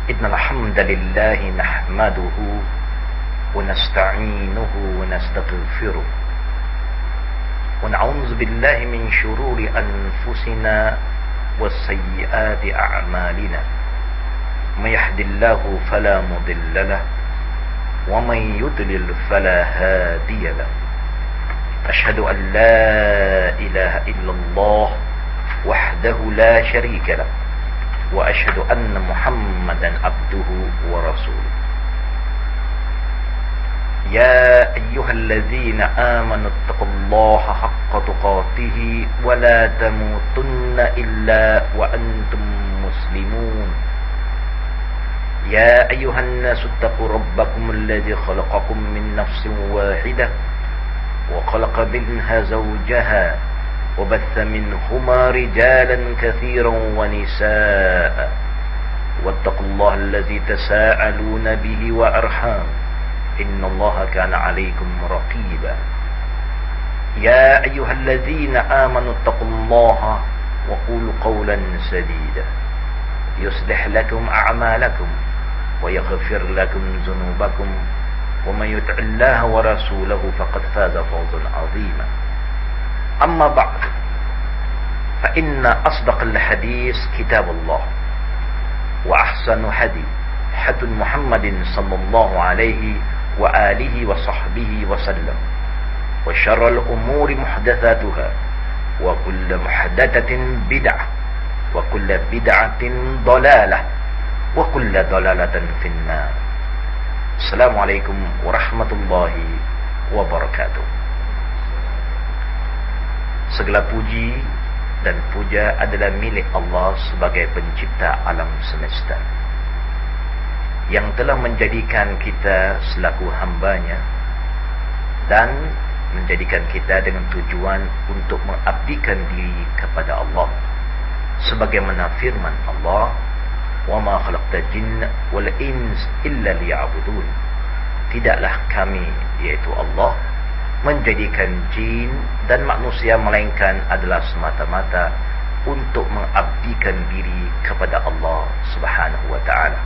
إن الحمد لله نحمده ونستعينه ونستغفره ونعوذ بالله من شرور أنفسنا وسيئات أعمالنا من يهد الله فلا مضل له ومن يضلل فلا هادي له أشهد أن لا إله إلا الله وحده لا شريك له وأشهد أن محمدا عبده ورسوله يا أيها الذين آمنوا اتقوا الله حق تقاته ولا تموتن إلا وأنتم مسلمون يا أيها الناس اتقوا ربكم الذي خلقكم من نفس واحدة وخلق منها زوجها وبث منهما رجالا كثيرا ونساء واتقوا الله الذي تساءلون به وأرحام إن الله كان عليكم رقيبا يا أيها الذين آمنوا اتقوا الله وقولوا قولا سديدا يصلح لكم أعمالكم ويغفر لكم ذنوبكم ومن يطع الله ورسوله فقد فاز فوزا عظيما أما بعد فإن أصدق الحديث كتاب الله وأحسن هدي محمد صلى الله عليه وآله وصحبه وسلم وشر الأمور محدثاتها وكل محدثة بدعة وكل بدعة ضلالة وكل ضلالة في النار. Assalamualaikum warahmatullahi wabarakatuh. Segala puji dan puja adalah milik Allah sebagai pencipta alam semesta, yang telah menjadikan kita selaku hambanya dan menjadikan kita dengan tujuan untuk mengabdikan diri kepada Allah, sebagaimana firman Allah, wa ma khalaqtal jinna wal ins illa liya'budun. Tidaklah kami, yaitu Allah, menjadikan jin dan manusia melainkan adalah semata-mata untuk mengabdikan diri kepada Allah Subhanahu wa taala.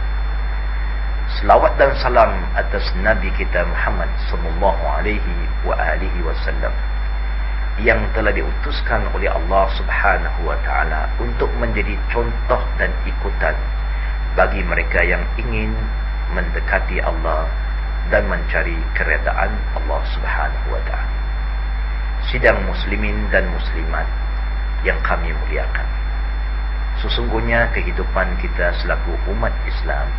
Selawat dan salam atas Nabi kita Muhammad sallallahu alaihi wa alihi wasallam, yang telah diutuskan oleh Allah Subhanahu wa taala untuk menjadi contoh dan ikutan bagi mereka yang ingin mendekati Allah dan mencari keredaan Allah Subhanahu wa taala. Sidang muslimin dan muslimat yang kami muliakan, sesungguhnya kehidupan kita selaku umat Islam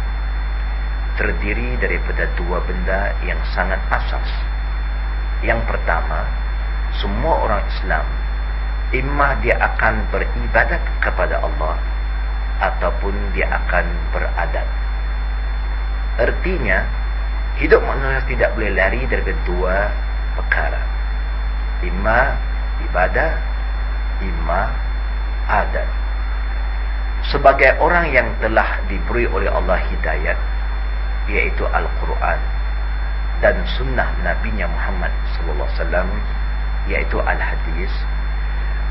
terdiri daripada dua benda yang sangat asas. Yang pertama, semua orang Islam imma dia akan beribadat kepada Allah ataupun dia akan beradat. Artinya, hidup manusia tidak boleh lari dari dua perkara, imma ibadah, imma adat. Sebagai orang yang telah diberi oleh Allah hidayat, yaitu Al-Quran dan sunnah Nabi-Nya Muhammad sallallahu alaihi wasallam, yaitu Al-Hadis,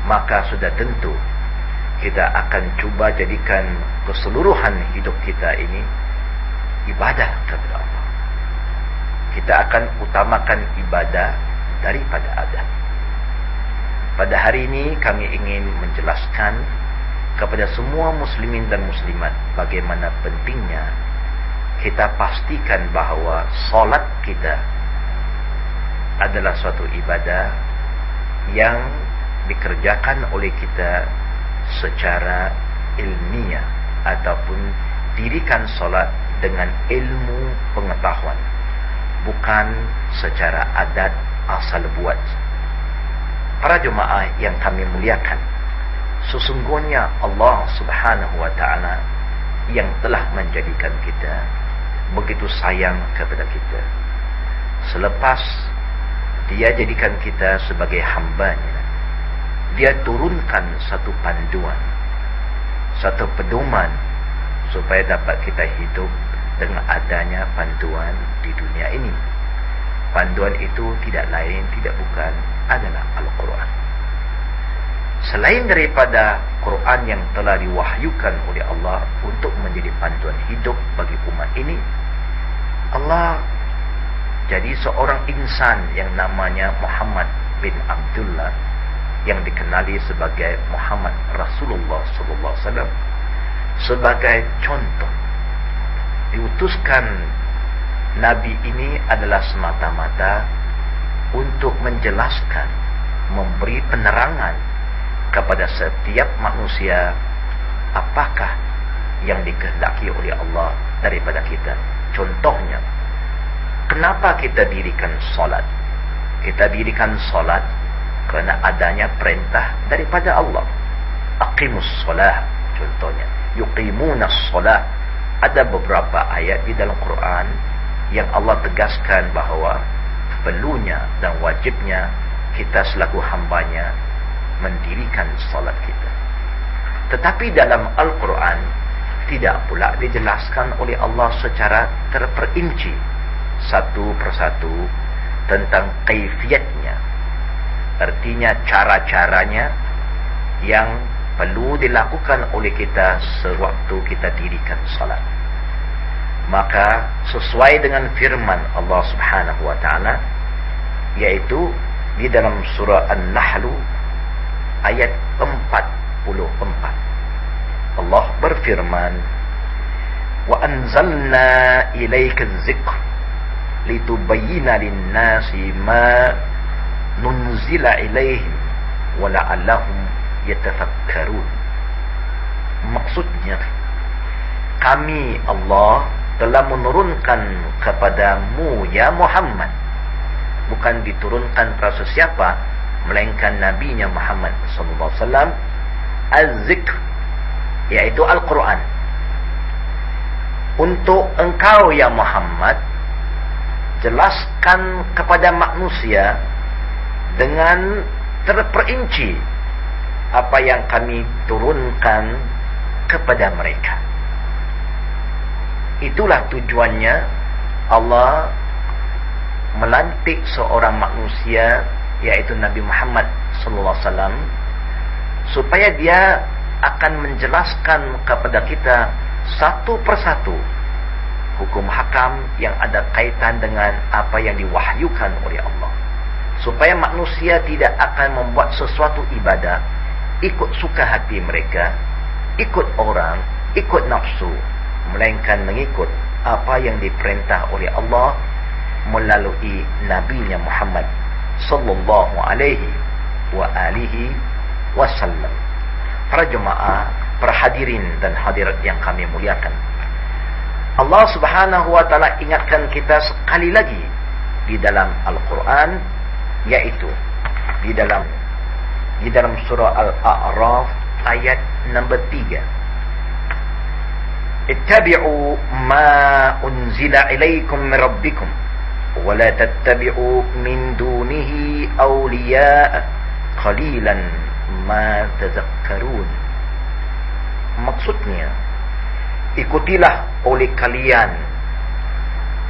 maka sudah tentu kita akan cuba jadikan keseluruhan hidup kita ini ibadah kepada Allah. Kita akan utamakan ibadah daripada adat. Pada hari ini kami ingin menjelaskan kepada semua muslimin dan muslimat bagaimana pentingnya kita pastikan bahawa solat kita adalah suatu ibadah yang dikerjakan oleh kita secara ilmiah, ataupun dirikan solat dengan ilmu pengetahuan, bukan secara adat asal buat. Para jemaah yang kami muliakan, sesungguhnya Allah Subhanahu wa taala yang telah menjadikan kita begitu sayang kepada kita. Selepas dia jadikan kita sebagai hambanya, dia turunkan satu panduan, satu pedoman supaya dapat kita hidup dengan adanya panduan di dunia ini. Panduan itu tidak lain, tidak bukan adalah Al-Quran. Selain daripada Quran yang telah diwahyukan oleh Allah untuk menjadi panduan hidup bagi umat ini. Allah jadi seorang insan yang namanya Muhammad bin Abdullah, yang dikenali sebagai Muhammad Rasulullah sallallahu alaihi wasallam, sebagai contoh. Diutuskan Nabi ini adalah semata-mata untuk menjelaskan, memberi penerangan kepada setiap manusia apakah yang dikehendaki oleh Allah daripada kita. Contohnya, kenapa kita dirikan solat? Kita dirikan solat kerana adanya perintah daripada Allah. Aqimus solah, contohnya. Yuqimunas solah. Ada beberapa ayat di dalam Quran yang Allah tegaskan bahawa perlunya dan wajibnya kita selaku hambanya mendirikan solat kita. Tetapi dalam Al-Quran tidak pula dijelaskan oleh Allah secara terperinci satu persatu tentang kaifiatnya, artinya cara-caranya yang perlu dilakukan oleh kita sewaktu kita dirikan salat. Maka sesuai dengan firman Allah Subhanahu wa taala, yaitu di dalam surah An-Nahl ayat 44, Allah berfirman, wa anzalna ilaika adh-dhikra litubayyana lin-nasi ma nunzila ilaihim wa la'allahum yatafakkarun. Maksudnya, kami Allah telah menurunkan kepadamu ya Muhammad, bukan diturunkan kepada sesiapa melainkan nabinya Muhammad sallallahu alaihi wasallam, az-zikr, yaitu Al-Quran, untuk engkau ya Muhammad jelaskan kepada manusia dengan terperinci apa yang kami turunkan kepada mereka. Itulah tujuannya Allah melantik seorang manusia, yaitu Nabi Muhammad sallallahu alaihi wasallam, supaya dia akan menjelaskan kepada kita satu persatu hukum hakam yang ada kaitan dengan apa yang diwahyukan oleh Allah, supaya manusia tidak akan membuat sesuatu ibadah ikut suka hati mereka, ikut orang, ikut nafsu, melainkan mengikut apa yang diperintah oleh Allah melalui nabinya Muhammad sallallahu alaihi wa alihi wasallam. Para jemaah, para hadirin dan hadirat yang kami muliakan, Allah Subhanahu wa taala ingatkan kita sekali lagi di dalam Al-Quran, yaitu di dalam surah Al-A'raf ayat nombor 3. Ittabi'u ma unzila ilaikum min rabbikum wa la tattabi'u min dunihi awliya qalilan ma tadhakkarun. Maksudnya, ikutilah oleh kalian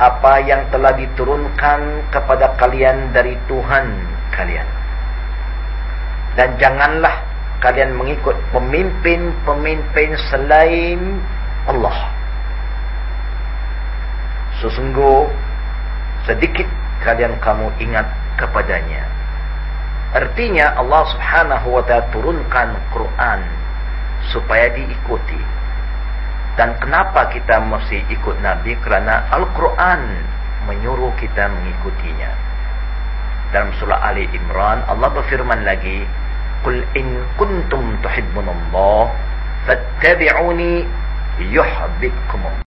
apa yang telah diturunkan kepada kalian dari Tuhan kalian, dan janganlah kalian mengikut pemimpin-pemimpin selain Allah. Sesungguh sedikit kalian kamu ingat kepadanya. Artinya Allah Subhanahu wa ta'ala turunkan Quran supaya diikuti. Dan kenapa kita mesti ikut Nabi? Kerana Al-Quran menyuruh kita mengikutinya. Dalam surah Ali Imran Allah berfirman lagi, qul in kuntum tuhibbunallah fattabi'uni yuhibbukum